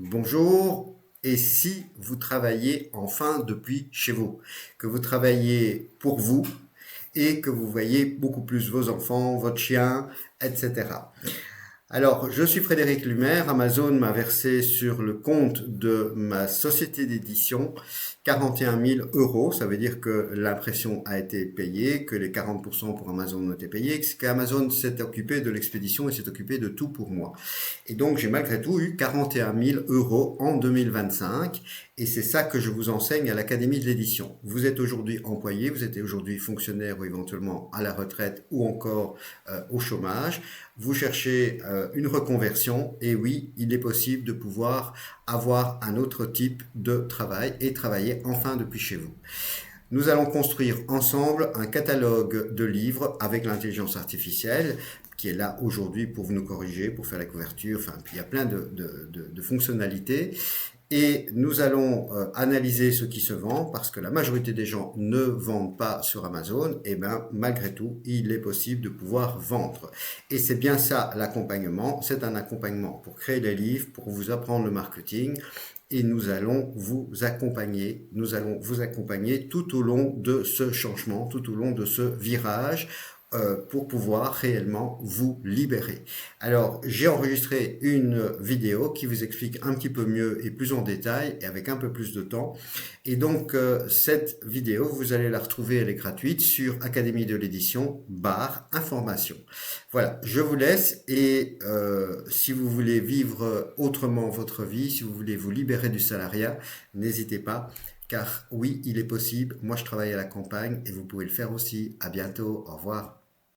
Bonjour, et si vous travaillez enfin depuis chez vous, que vous travaillez pour vous et que vous voyez beaucoup plus vos enfants, votre chien, etc. Alors, je suis Frédéric Lumer. Amazon m'a versé sur le compte de ma société d'édition 41 000 euros. Ça veut dire que l'impression a été payée, que les 40% pour Amazon ont été payés, qu'Amazon s'est occupé de l'expédition et s'est occupé de tout pour moi. Et donc, j'ai malgré tout eu 41 000 euros en 2025. Et c'est ça que je vous enseigne à l'Académie de l'édition. Vous êtes aujourd'hui employé, vous êtes aujourd'hui fonctionnaire ou éventuellement à la retraite ou encore au chômage. Vous cherchez une reconversion et oui, il est possible de pouvoir avoir un autre type de travail et travailler enfin depuis chez vous. Nous allons construire ensemble un catalogue de livres avec l'intelligence artificielle qui est là aujourd'hui pour nous corriger, pour faire la couverture, enfin, puis il y a plein de fonctionnalités. Et nous allons analyser ce qui se vend parce que la majorité des gens ne vendent pas sur Amazon. Et bien, malgré tout, il est possible de pouvoir vendre. Et c'est bien ça l'accompagnement. C'est un accompagnement pour créer les livres, pour vous apprendre le marketing. Et nous allons vous accompagner. Nous allons vous accompagner tout au long de ce changement, tout au long de ce virage pour pouvoir réellement vous libérer. Alors, j'ai enregistré une vidéo qui vous explique un petit peu mieux et plus en détail et avec un peu plus de temps. Et donc, cette vidéo, vous allez la retrouver, elle est gratuite sur Académie de l'édition /information. Voilà, je vous laisse et si vous voulez vivre autrement votre vie, si vous voulez vous libérer du salariat, n'hésitez pas. Car oui, il est possible. Moi, je travaille à la campagne et vous pouvez le faire aussi. À bientôt. Au revoir.